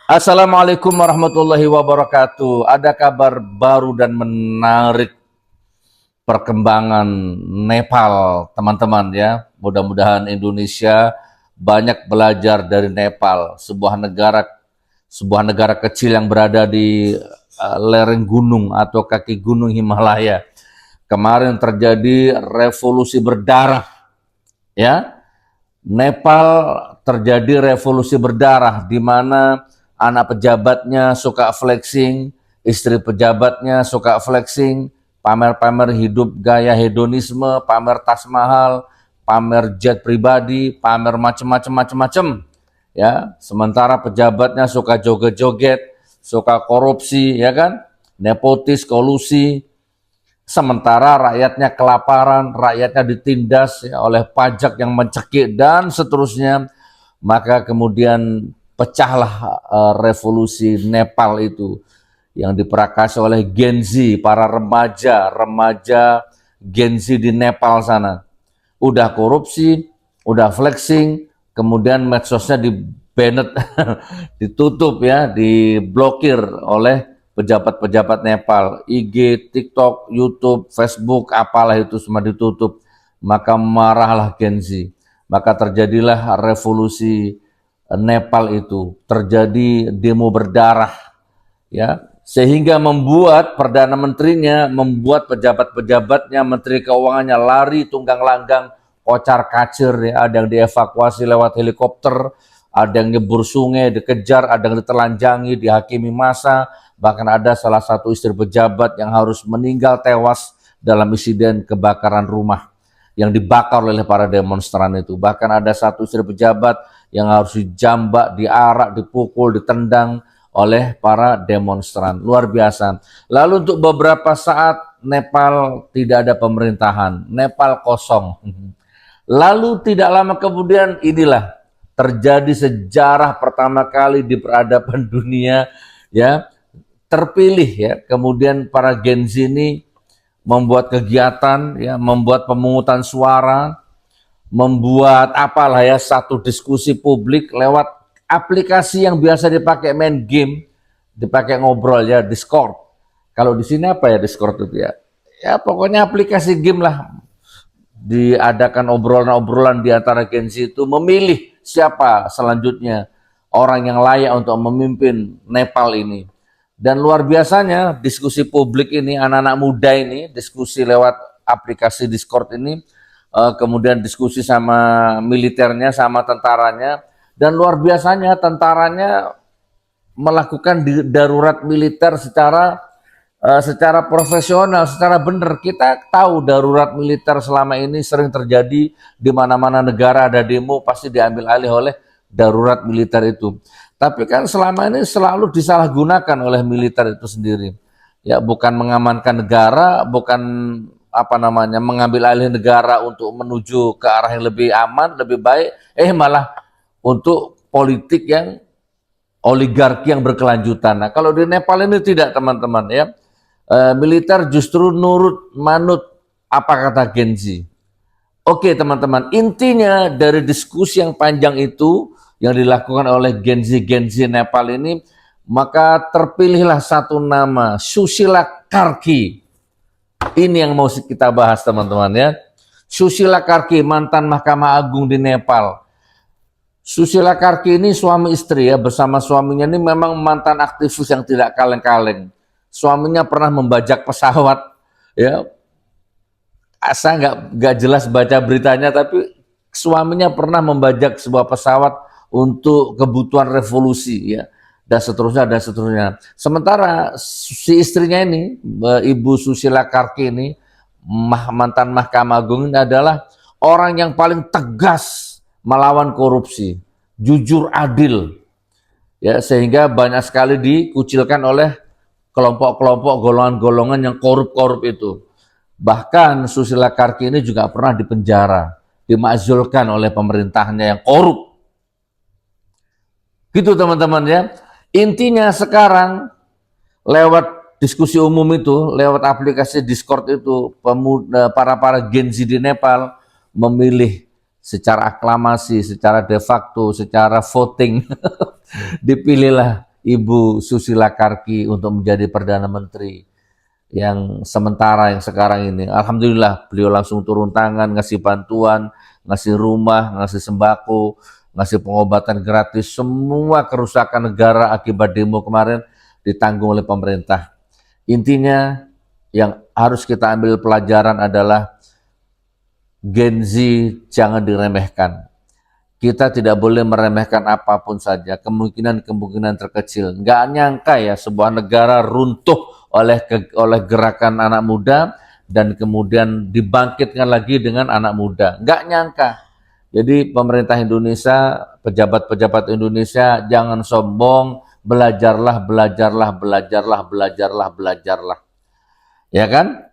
Assalamualaikum warahmatullahi wabarakatuh. Ada kabar baru dan menarik perkembangan Nepal, teman-teman ya. Mudah-mudahan Indonesia banyak belajar dari Nepal, sebuah negara kecil yang berada di lereng gunung atau kaki gunung Himalaya. Kemarin terjadi revolusi berdarah ya. Nepal terjadi revolusi berdarah di mana anak pejabatnya suka flexing, istri pejabatnya suka flexing, pamer-pamer hidup gaya hedonisme, pamer tas mahal, pamer jet pribadi, pamer macem-macem ya. Sementara pejabatnya suka joget-joget, suka korupsi ya kan, nepotis, kolusi. Sementara rakyatnya kelaparan, rakyatnya ditindas ya, oleh pajak yang mencekik dan seterusnya. Maka kemudian pecahlah revolusi Nepal itu yang diperakasi oleh Gen Z, para remaja Gen Z di Nepal sana. Udah korupsi, udah flexing, kemudian medsosnya di banned, ditutup ya, diblokir oleh pejabat-pejabat Nepal. IG, TikTok, YouTube, Facebook, apalah itu semua ditutup. Maka marahlah Gen Z. Maka terjadilah revolusi Nepal itu. Terjadi demo berdarah ya, sehingga membuat perdana menterinya, membuat pejabat-pejabatnya, menteri keuangannya lari tunggang langgang, kocar kacir ya, ada yang dievakuasi lewat helikopter, ada yang nyebur sungai dikejar, ada yang ditelanjangi, dihakimi massa, bahkan ada salah satu istri pejabat yang harus meninggal tewas dalam insiden kebakaran rumah yang dibakar oleh para demonstran itu. Bahkan ada satu istri pejabat yang harus dijambak, diarak, dipukul, ditendang oleh para demonstran. Luar biasa. Lalu untuk beberapa saat Nepal tidak ada pemerintahan, Nepal kosong. Lalu tidak lama kemudian inilah terjadi sejarah pertama kali di peradaban dunia ya, terpilih ya. Kemudian para Gen Z ini membuat kegiatan ya, membuat pemungutan suara, membuat apalah ya, satu diskusi publik lewat aplikasi yang biasa dipakai main game, dipakai ngobrol ya, Discord. Kalau di sini apa ya Discord itu ya? Ya pokoknya aplikasi game lah. Diadakan obrolan-obrolan di antara Gen Z itu memilih siapa selanjutnya orang yang layak untuk memimpin Nepal ini. Dan luar biasanya diskusi publik ini, anak-anak muda ini diskusi lewat aplikasi Discord ini, kemudian diskusi sama militernya, sama tentaranya, dan luar biasanya tentaranya melakukan darurat militer secara profesional, secara benar. Kita tahu darurat militer selama ini sering terjadi di mana-mana negara ada demo pasti diambil alih oleh darurat militer itu. Tapi kan selama ini selalu disalahgunakan oleh militer itu sendiri. Ya, bukan mengamankan negara, bukan apa namanya, mengambil alih negara untuk menuju ke arah yang lebih aman, lebih baik, malah untuk politik yang oligarki yang berkelanjutan. Nah, kalau di Nepal ini tidak, teman-teman ya. Militer justru nurut manut apa kata Gen Z. Oke teman-teman, intinya dari diskusi yang panjang itu yang dilakukan oleh Gen Z Nepal ini, maka terpilihlah satu nama, Susila Karki. Ini yang mau kita bahas teman-teman ya. Susila Karki, mantan Mahkamah Agung di Nepal. Susila Karki ini suami istri ya, bersama suaminya ini memang mantan aktivis yang tidak kaleng-kaleng. Suaminya pernah membajak pesawat ya, saya nggak jelas baca beritanya, tapi suaminya pernah membajak sebuah pesawat untuk kebutuhan revolusi ya, dan seterusnya dan seterusnya. Sementara si istrinya ini, Ibu Susila Karki ini, mantan Mahkamah Agung ini adalah orang yang paling tegas melawan korupsi, jujur adil ya, sehingga banyak sekali dikucilkan oleh kelompok-kelompok golongan-golongan yang korup-korup itu. Bahkan Susila Karki ini juga pernah dipenjara, dimakzulkan oleh pemerintahnya yang korup. Gitu teman-teman ya. Intinya sekarang lewat diskusi umum itu, lewat aplikasi Discord itu, para Gen Z di Nepal memilih secara aklamasi, secara de facto, secara voting, dipilihlah Ibu Susila Karki untuk menjadi Perdana Menteri yang sementara yang sekarang ini. Alhamdulillah beliau langsung turun tangan, ngasih bantuan, ngasih rumah, ngasih sembako, ngasih pengobatan gratis. Semua kerusakan negara akibat demo kemarin ditanggung oleh pemerintah. Intinya yang harus kita ambil pelajaran adalah Gen Z jangan diremehkan. Kita tidak boleh meremehkan apapun saja, kemungkinan-kemungkinan terkecil. Nggak nyangka ya sebuah negara runtuh oleh gerakan anak muda dan kemudian dibangkitkan lagi dengan anak muda. Nggak nyangka. Jadi pemerintah Indonesia, pejabat-pejabat Indonesia jangan sombong, belajarlah, belajarlah, belajarlah, belajarlah, belajarlah. Ya kan?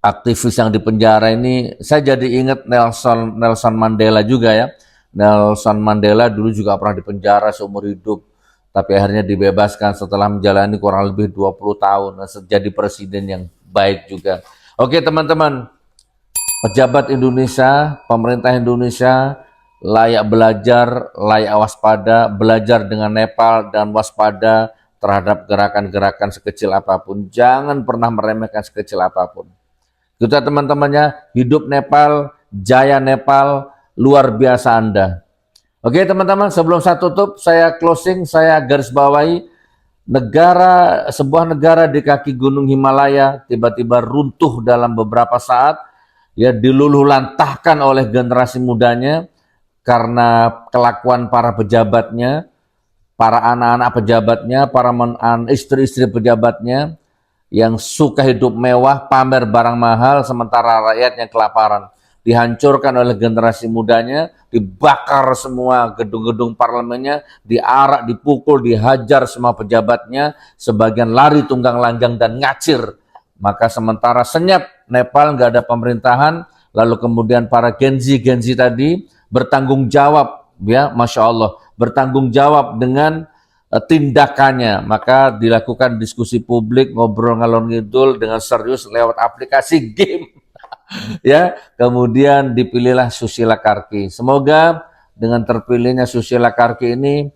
Aktivis yang di penjara ini, saya jadi ingat Nelson Mandela juga ya. Nelson Mandela dulu juga pernah di penjara seumur hidup, tapi akhirnya dibebaskan setelah menjalani kurang lebih 20 tahun, jadi presiden yang baik juga. Oke teman-teman, pejabat Indonesia, pemerintah Indonesia layak belajar, layak waspada, belajar dengan Nepal dan waspada terhadap gerakan-gerakan sekecil apapun. Jangan pernah meremehkan sekecil apapun. Kita teman-temannya, hidup Nepal, jaya Nepal, luar biasa Anda. Oke teman-teman, sebelum saya tutup, saya closing, saya garis bawahi, sebuah negara di kaki Gunung Himalaya tiba-tiba runtuh dalam beberapa saat, ya diluluh lantahkan oleh generasi mudanya karena kelakuan para pejabatnya, para anak-anak pejabatnya, para istri-istri pejabatnya, yang suka hidup mewah, pamer barang mahal, sementara rakyatnya kelaparan. Dihancurkan oleh generasi mudanya, dibakar semua gedung-gedung parlemennya, diarak, dipukul, dihajar semua pejabatnya, sebagian lari tunggang langgang dan ngacir. Maka sementara senyap Nepal, nggak ada pemerintahan, lalu kemudian para Gen Z tadi bertanggung jawab, ya Masya Allah, bertanggung jawab dengan tindakannya, maka dilakukan diskusi publik, ngobrol ngalor ngidul dengan serius lewat aplikasi game. Ya, kemudian dipilihlah Susila Karki. Semoga dengan terpilihnya Susila Karki ini,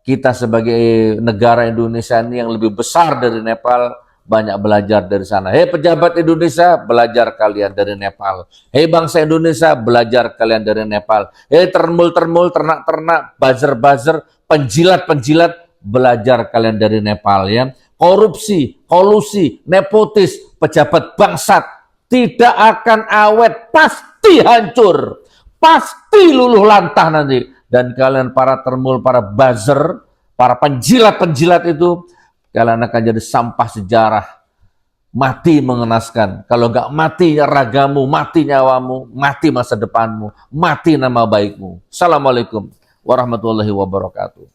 kita sebagai negara Indonesia ini yang lebih besar dari Nepal, banyak belajar dari sana. Hei pejabat Indonesia, belajar kalian dari Nepal. Hei bangsa Indonesia, belajar kalian dari Nepal. Hei termul-termul, ternak-ternak, buzzer-buzzer, penjilat-penjilat, belajar kalian dari Nepal ya. Korupsi, kolusi, nepotis, pejabat bangsat tidak akan awet, pasti hancur, pasti luluh lantah nanti. Dan kalian para termul, para buzzer, para penjilat-penjilat itu, kalian akan jadi sampah sejarah. Mati mengenaskan. Kalau nggak mati ragamu, mati nyawamu, mati masa depanmu, mati nama baikmu. Assalamualaikum warahmatullahi wabarakatuh.